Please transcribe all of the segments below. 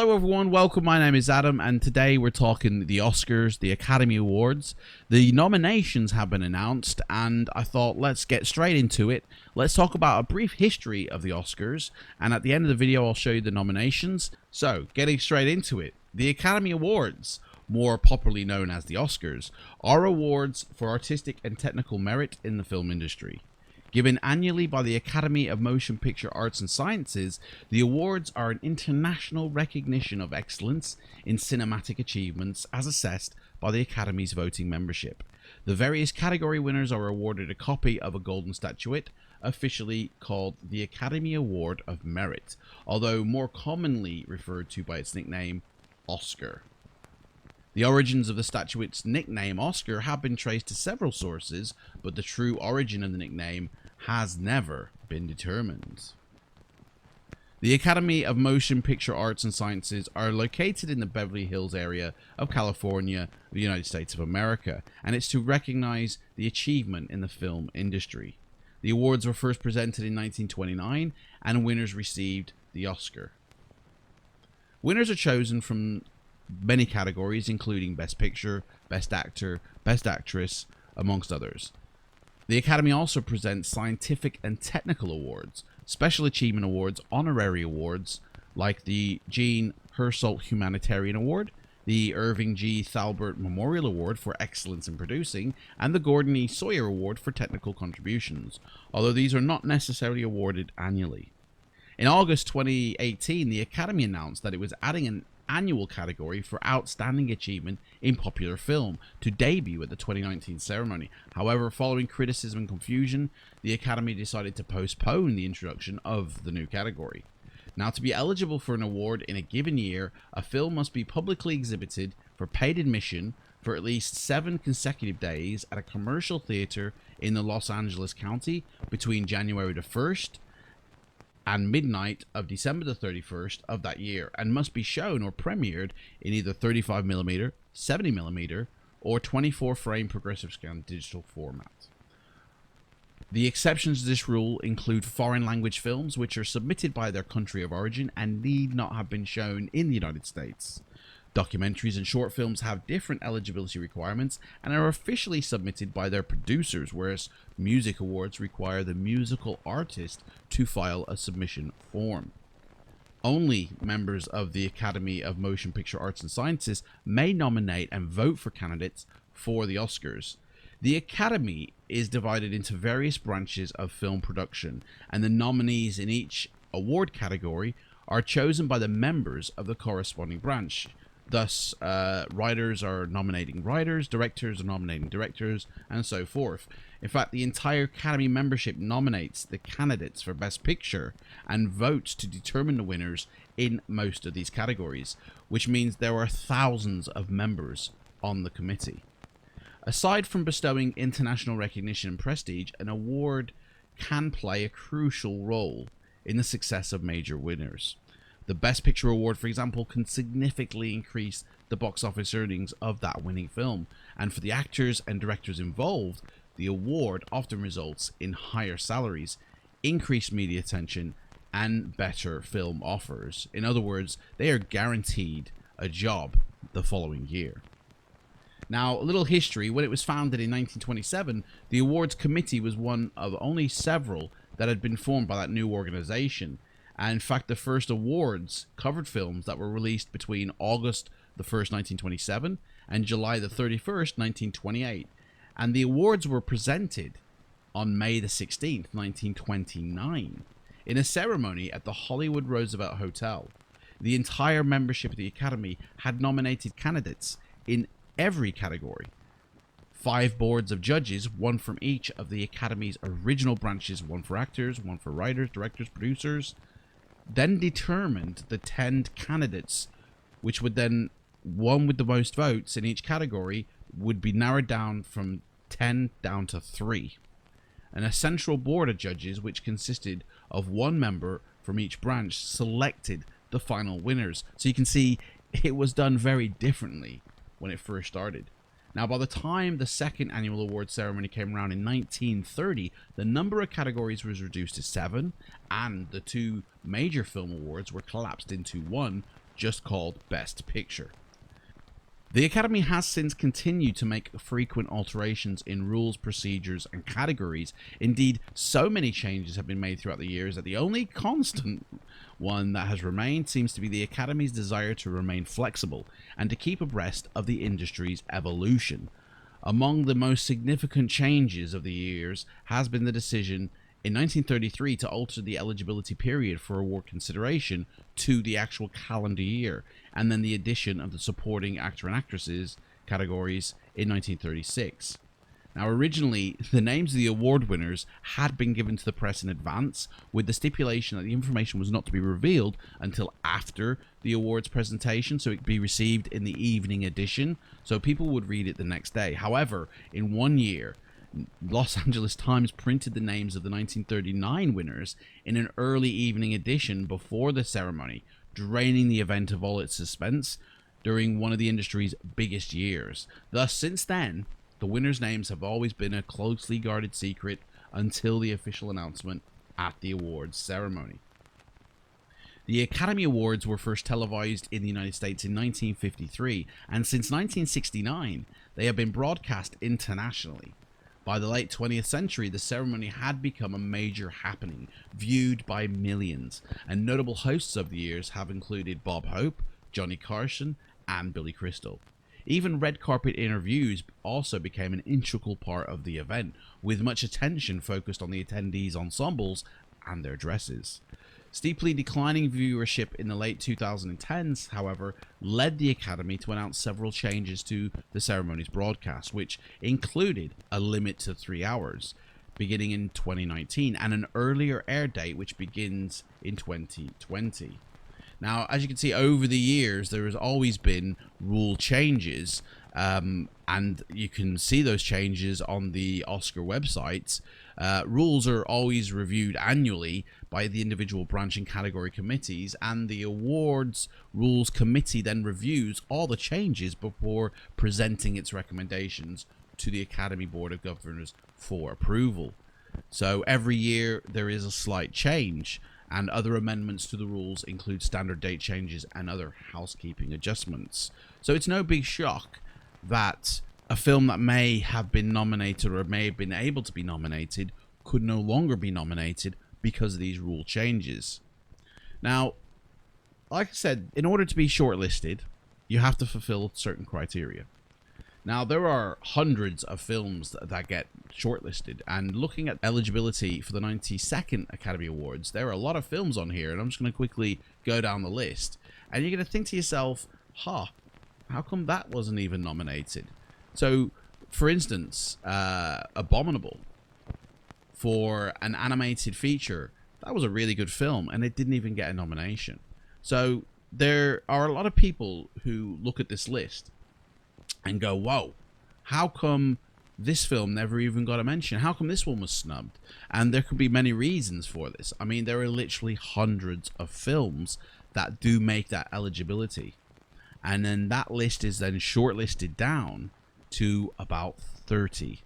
Hello everyone, welcome, my name is Adam, and today we're talking the Oscars, the Academy Awards. The nominations have been announced, and I thought let's get straight into it. Let's talk about a brief history of the Oscars, and at the end of the video I'll show you the nominations. So, getting straight into it, the Academy Awards, more popularly known as the Oscars, are awards for artistic and technical merit in the film industry. Given annually by the Academy of Motion Picture Arts and Sciences, the awards are an international recognition of excellence in cinematic achievements as assessed by the Academy's voting membership. The various category winners are awarded a copy of a golden statuette, officially called the Academy Award of Merit, although more commonly referred to by its nickname, Oscar. The origins of the statuette's nickname Oscar have been traced to several sources, but the true origin of the nickname has never been determined. The Academy of Motion Picture Arts and Sciences are located in the Beverly Hills area of California, the United States of America, and it's to recognize the achievement in the film industry. The awards were first presented in 1929, and winners received the Oscar. Winners are chosen from many categories, including Best Picture, Best Actor, Best Actress, amongst others. The Academy also presents scientific and technical awards, special achievement awards, honorary awards, like the Jean Hersholt Humanitarian Award, the Irving G. Thalbert Memorial Award for Excellence in Producing, and the Gordon E. Sawyer Award for Technical Contributions, although these are not necessarily awarded annually. In August 2018, the Academy announced that it was adding an annual category for outstanding achievement in popular film to debut at the 2019 ceremony. However, following criticism and confusion, the Academy decided to postpone the introduction of the new category. Now, to be eligible for an award in a given year, a film must be publicly exhibited for paid admission for at least 7 consecutive days at a commercial theater in the Los Angeles County between January the 1st and midnight of December the 31st of that year, and must be shown or premiered in either 35mm, 70mm, or 24-frame progressive scan digital format. The exceptions to this rule include foreign language films which are submitted by their country of origin and need not have been shown in the United States. Documentaries and short films have different eligibility requirements and are officially submitted by their producers, whereas music awards require the musical artist to file a submission form. Only members of the Academy of Motion Picture Arts and Sciences may nominate and vote for candidates for the Oscars. The Academy is divided into various branches of film production, and the nominees in each award category are chosen by the members of the corresponding branch. Thus, writers are nominating writers, directors are nominating directors, and so forth. In fact, the entire Academy membership nominates the candidates for Best Picture and votes to determine the winners in most of these categories, which means there are thousands of members on the committee. Aside from bestowing international recognition and prestige, an award can play a crucial role in the success of major winners. The Best Picture Award, for example, can significantly increase the box office earnings of that winning film, and for the actors and directors involved, the award often results in higher salaries, increased media attention, and better film offers. In other words, they are guaranteed a job the following year. Now, a little history. When it was founded in 1927, the awards committee was one of only several that had been formed by that new organization. And in fact, the first awards covered films that were released between August the 1st, 1927 and July the 31st, 1928. And the awards were presented on May the 16th, 1929, in a ceremony at the Hollywood Roosevelt Hotel. The entire membership of the Academy had nominated candidates in every category. 5 boards of judges, one from each of the Academy's original branches, one for actors, one for writers, directors, producers, then determined the 10 candidates, which would then, one with the most votes in each category, would be narrowed down from 10 down to 3. And a central board of judges, which consisted of one member from each branch, selected the final winners. So you can see it was done very differently when it first started. Now, by the time the second annual award ceremony came around in 1930, the number of categories was reduced to 7, and the 2 major film awards were collapsed into one just called Best Picture. The Academy has since continued to make frequent alterations in rules, procedures, and categories. Indeed, so many changes have been made throughout the years that the only constant one that has remained seems to be the Academy's desire to remain flexible and to keep abreast of the industry's evolution. Among the most significant changes of the years has been the decision in 1933 to alter the eligibility period for award consideration to the actual calendar year, and then the addition of the supporting actor and actresses categories in 1936. Now, originally, the names of the award winners had been given to the press in advance, with the stipulation that the information was not to be revealed until after the awards presentation, so it could be received in the evening edition, so people would read it the next day. However, in one year, Los Angeles Times printed the names of the 1939 winners in an early evening edition before the ceremony, draining the event of all its suspense during one of the industry's biggest years. Thus, since then, the winners' names have always been a closely guarded secret until the official announcement at the awards ceremony. The Academy Awards were first televised in the United States in 1953, and since 1969, they have been broadcast internationally. By the late 20th century, the ceremony had become a major happening, viewed by millions, and notable hosts of the years have included Bob Hope, Johnny Carson, and Billy Crystal. Even red carpet interviews also became an integral part of the event, with much attention focused on the attendees' ensembles and their dresses. Steeply declining viewership in the late 2010s, however, led the Academy to announce several changes to the ceremony's broadcast, which included a limit to 3 hours, beginning in 2019, and an earlier air date which begins in 2020. Now, as you can see, over the years, there has always been rule changes, and you can see those changes on the Oscar websites. Rules are always reviewed annually by the individual branch and category committees, and the awards rules committee then reviews all the changes before presenting its recommendations to the Academy Board of Governors for approval. So every year there is a slight change, and other amendments to the rules include standard date changes and other housekeeping adjustments. So it's no big shock that a film that may have been nominated or may have been able to be nominated could no longer be nominated because of these rule changes. Now, like I said, in order to be shortlisted, you have to fulfill certain criteria. Now, there are hundreds of films that get shortlisted, and looking at eligibility for the 92nd Academy Awards, there are a lot of films on here, and I'm just going to quickly go down the list. And you're going to think to yourself, how come that wasn't even nominated? So, for instance, Abominable, for an animated feature, that was a really good film, and it didn't even get a nomination. So, there are a lot of people who look at this list and go, whoa, how come this film never even got a mention? How come this one was snubbed? And there could be many reasons for this. I mean, there are literally hundreds of films that do make that eligibility. And then that list is then shortlisted down to about 30.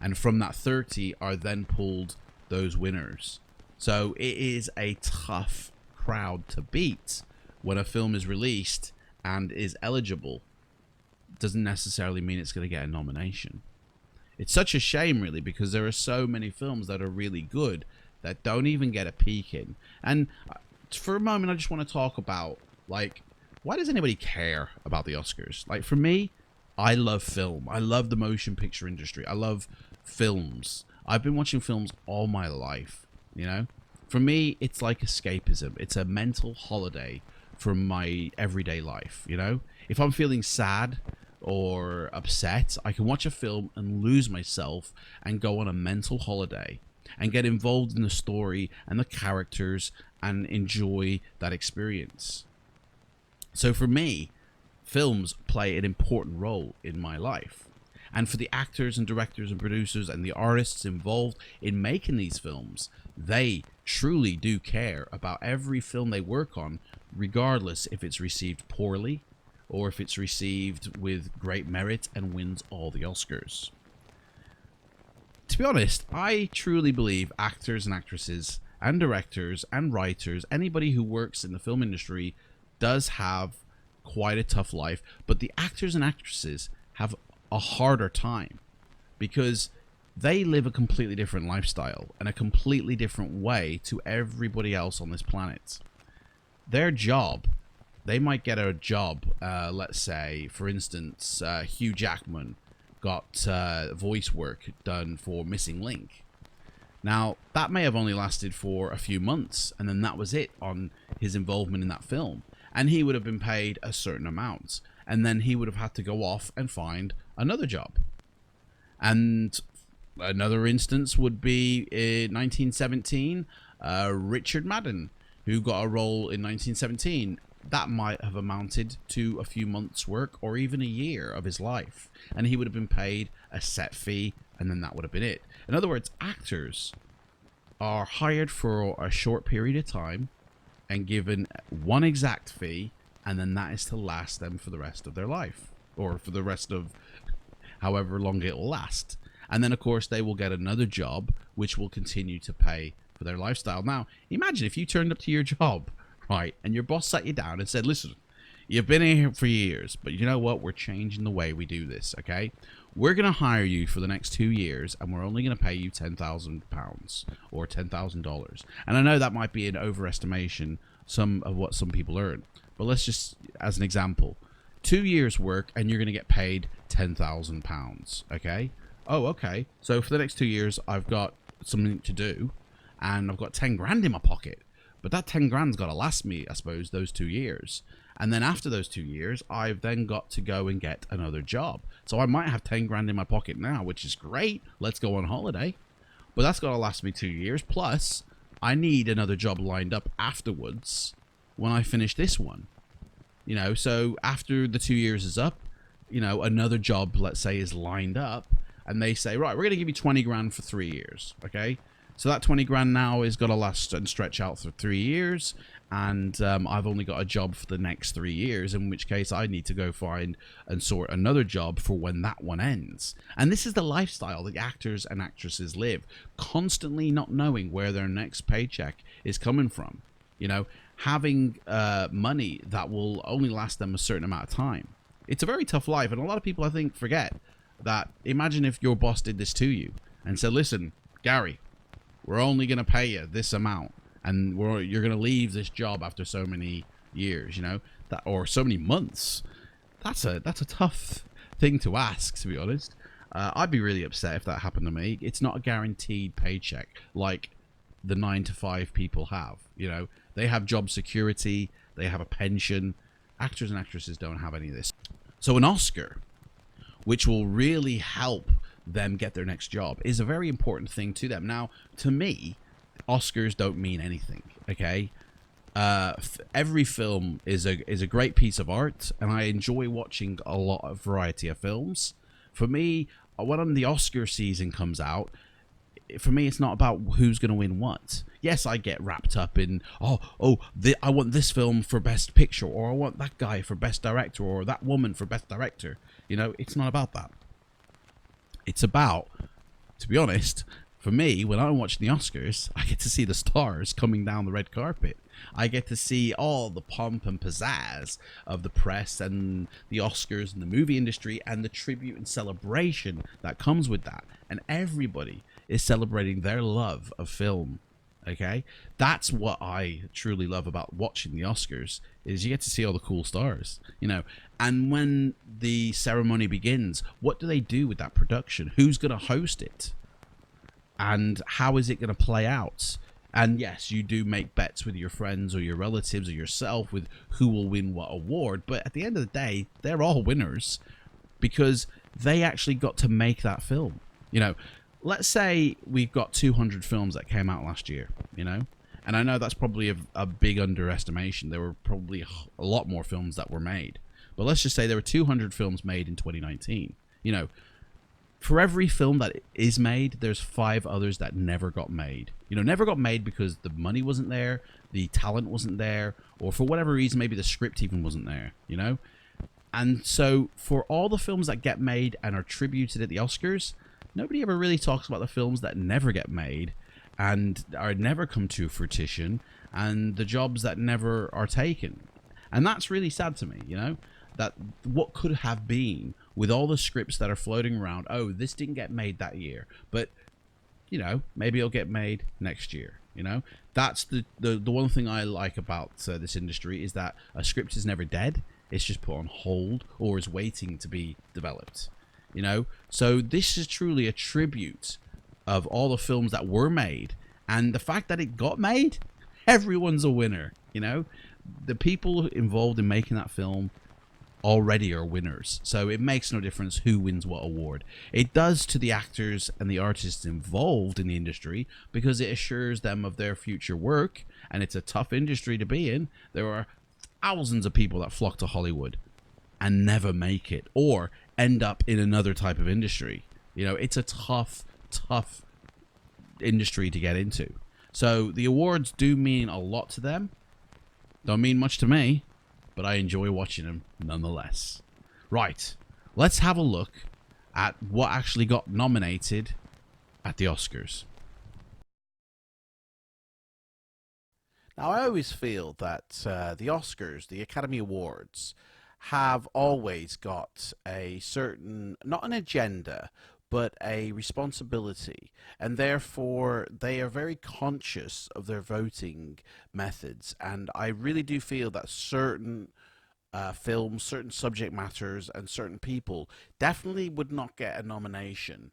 And from that 30 are then pulled those winners. So it is a tough crowd to beat when a film is released and is eligible. Doesn't necessarily mean it's going to get a nomination. It's such a shame, really, because there are so many films that are really good that don't even get a peek in. And for a moment, I just want to talk about, like, why does anybody care about the Oscars? Like, for me, I love film. I love the motion picture industry. I love films. I've been watching films all my life, you know? For me, it's like escapism. It's a mental holiday from my everyday life, you know? If I'm feeling sad or upset, I can watch a film and lose myself and go on a mental holiday and get involved in the story and the characters and enjoy that experience. So for me, films play an important role in my life. And for the actors and directors and producers and the artists involved in making these films, they truly do care about every film they work on, regardless if it's received poorly or if it's received with great merit and wins all the Oscars. To be honest, I truly believe actors and actresses and directors and writers, anybody who works in the film industry, does have quite a tough life, but the actors and actresses have a harder time because they live a completely different lifestyle and a completely different way to everybody else on this planet. Their job, they might get a job, let's say, for instance, Hugh Jackman got voice work done for Missing Link. Now, that may have only lasted for a few months, and then that was it on his involvement in that film. And he would have been paid a certain amount, and then he would have had to go off and find another job. And another instance would be in 1917, Richard Madden, who got a role in 1917. That might have amounted to a few months' work or even a year of his life. And he would have been paid a set fee, and then that would have been it. In other words, actors are hired for a short period of time and given one exact fee, and then that is to last them for the rest of their life, or for the rest of however long it will last. And then, of course, they will get another job, which will continue to pay for their lifestyle. Now, imagine if you turned up to your job, right, and your boss sat you down and said, listen, you've been here for years, but you know what? We're changing the way we do this, okay? We're going to hire you for the next 2 years, and we're only going to pay you £10,000 or $10,000. And I know that might be an overestimation of what some people earn, but let's just, as an example, 2 years work, and you're going to get paid £10,000, okay? Oh, okay. So for the next 2 years, I've got something to do, and I've got 10 grand in my pocket. But that 10 grand's got to last me, I suppose, those 2 years. And then after those 2 years, I've then got to go and get another job. So I might have 10 grand in my pocket now, which is great. Let's go on holiday. But that's got to last me 2 years. Plus, I need another job lined up afterwards when I finish this one. You know, so after the 2 years is up, you know, another job, let's say, is lined up. And they say, right, we're going to give you 20 grand for 3 years, okay? So that 20 grand now is going to last and stretch out for 3 years. And I've only got a job for the next 3 years, in which case I need to go find and sort another job for when that one ends. And this is the lifestyle that actors and actresses live, constantly not knowing where their next paycheck is coming from. You know, having money that will only last them a certain amount of time. It's a very tough life, and a lot of people, I think, forget that. Imagine if your boss did this to you and said, listen, Gary, we're only going to pay you this amount, and you're going to leave this job after so many years, you know, that, or so many months. That's a tough thing to ask, to be honest. I'd be really upset if that happened to me. It's not a guaranteed paycheck like the 9-to-5 people have. You know, they have job security, they have a pension. Actors and actresses don't have any of this. So an Oscar, which will really help them get their next job, is a very important thing to them. Now, to me, Oscars don't mean anything, okay? Every film is a great piece of art, and I enjoy watching a lot of variety of films. For me, when the Oscar season comes out, for me, it's not about who's going to win what. Yes, I get wrapped up in, I want this film for Best Picture, or I want that guy for Best Director, or that woman for Best Director. You know, it's not about that. It's about, to be honest, for me, when I'm watching the Oscars, I get to see the stars coming down the red carpet. I get to see all the pomp and pizzazz of the press and the Oscars and the movie industry and the tribute and celebration that comes with that. And everybody is celebrating their love of film. Okay, that's what I truly love about watching the Oscars, is you get to see all the cool stars, you know. And when the ceremony begins, what do they do with that production? Who's going to host it? And how is it going to play out? And yes, you do make bets with your friends or your relatives or yourself with who will win what award. But at the end of the day, they're all winners because they actually got to make that film. You know, let's say we've got 200 films that came out last year, you know. And I know that's probably a big underestimation. There were probably a lot more films that were made. But let's just say there were 200 films made in 2019. You know, for every film that is made, there's 5 others that never got made. You know, never got made because the money wasn't there, the talent wasn't there, or for whatever reason, maybe the script even wasn't there, you know? And so for all the films that get made and are tributed at the Oscars, nobody ever really talks about the films that never get made and are never come to fruition, and the jobs that never are taken. And that's really sad to me, you know, that what could have been with all the scripts that are floating around. Oh, this didn't get made that year, but you know, maybe it'll get made next year. You know, that's the one thing I like about this industry, is that a script is never dead. It's just put on hold or is waiting to be developed. You know, so this is truly a tribute of all the films that were made, and the fact that it got made, everyone's a winner. You know, the people involved in making that film already are winners, so it makes no difference who wins what award. It does to the actors and the artists involved in the industry, because it assures them of their future work, and it's a tough industry to be in. There are thousands of people that flock to Hollywood and never make it, or end up in another type of industry. You know, it's a tough industry to get into. So the awards do mean a lot to them. Don't mean much to me, but I enjoy watching them nonetheless. Right, let's have a look at what actually got nominated at the Oscars. Now, I always feel that the Oscars, the Academy Awards, have always got a certain, not an agenda, but a responsibility, and therefore they are very conscious of their voting methods. And I really do feel that certain films, certain subject matters, and certain people definitely would not get a nomination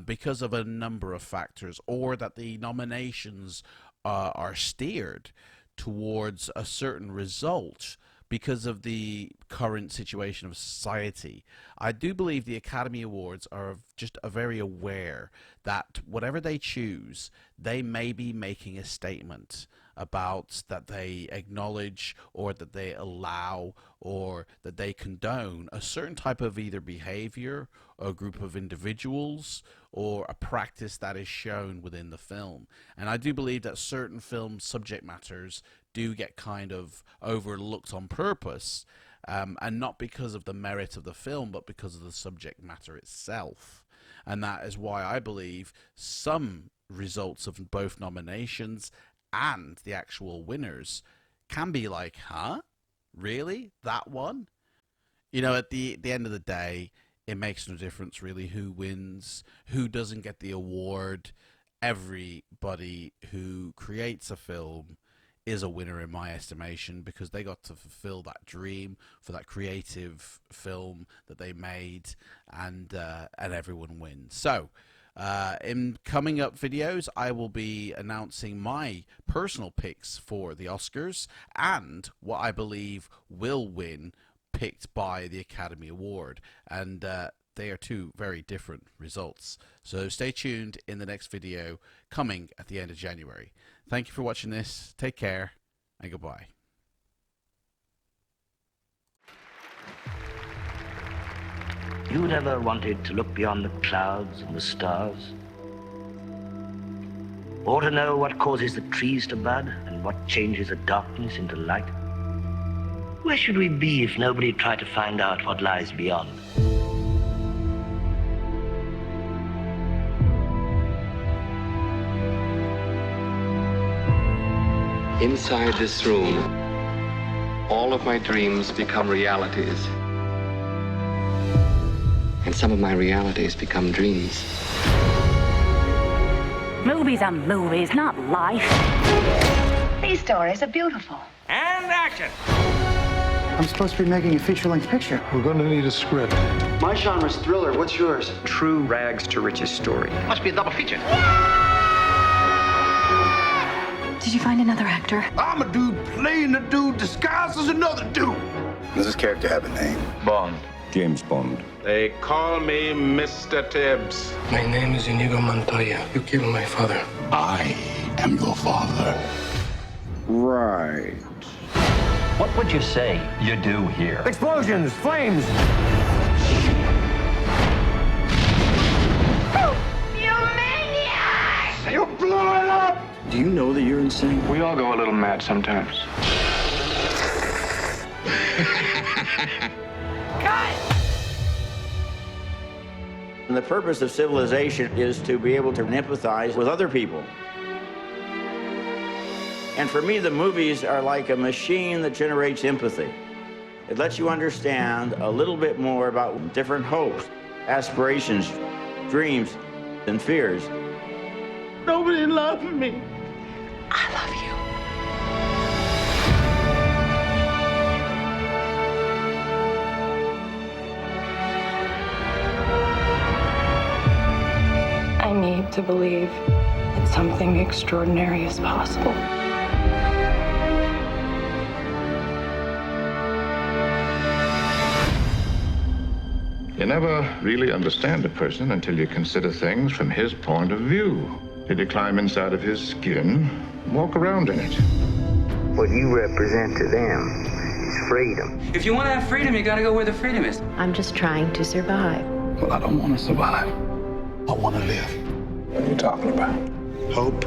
because of a number of factors, or that the nominations are steered towards a certain result because of the current situation of society. I do believe the Academy Awards are just very aware that whatever they choose, they may be making a statement about that they acknowledge, or that they allow, or that they condone a certain type of either behavior, or a group of individuals, or a practice that is shown within the film. And I do believe that certain film subject matters do get kind of overlooked on purpose, and not because of the merit of the film, but because of the subject matter itself. And that is why I believe some results of both nominations and the actual winners can be like, huh? Really? That one? You know, at the end of the day, it makes no difference really who wins, who doesn't get the award. Everybody who creates a film is a winner in my estimation, because they got to fulfill that dream for that creative film that they made, and everyone wins. So in coming up videos, I will be announcing my personal picks for the Oscars and what I believe will win, picked by the Academy Award, and they are two very different results. So stay tuned in the next video coming at the end of January. Thank you for watching this. Take care and goodbye. You never wanted to look beyond the clouds and the stars? Or to know what causes the trees to bud and what changes the darkness into light? Where should we be if nobody tried to find out what lies beyond? Inside this room, all of my dreams become realities. And some of my realities become dreams. Movies are movies, not life. These stories are beautiful. And action! I'm supposed to be making a feature-length picture. We're going to need a script. My genre's thriller. What's yours? True rags to riches story. Must be a double feature. Did you find another actor? I'm a dude playing a dude disguised as another dude. Does this character have a name? Bond. James Bond. They call me Mr. Tibbs. My name is Inigo Montoya. You killed my father. I am your father. Right. What would you say you do here? Explosions! Flames! You maniac! You blew it up! Do you know that you're insane? We all go a little mad sometimes. And the purpose of civilization is to be able to empathize with other people. And for me, the movies are like a machine that generates empathy. It lets you understand a little bit more about different hopes, aspirations, dreams, and fears. Nobody loved me. I love you. I need to believe that something extraordinary is possible. You never really understand a person until you consider things from his point of view. Did you climb inside of his skin, walk around in it? What you represent to them is freedom. If you want to have freedom, you gotta go where the freedom is. I'm just trying to survive. Well, I don't want to survive. I want to live. What are you talking about? Hope.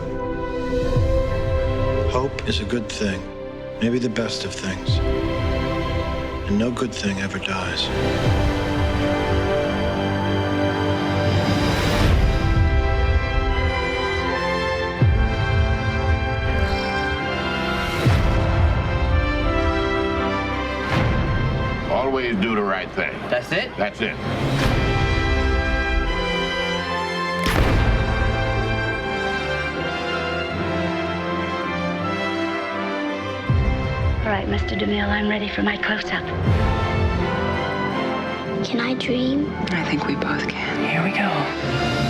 Hope is a good thing, maybe the best of things. And no good thing ever dies. Always do the right thing. That's it? That's it. All right, Mr. DeMille, I'm ready for my close-up. Can I dream? I think we both can. Here we go.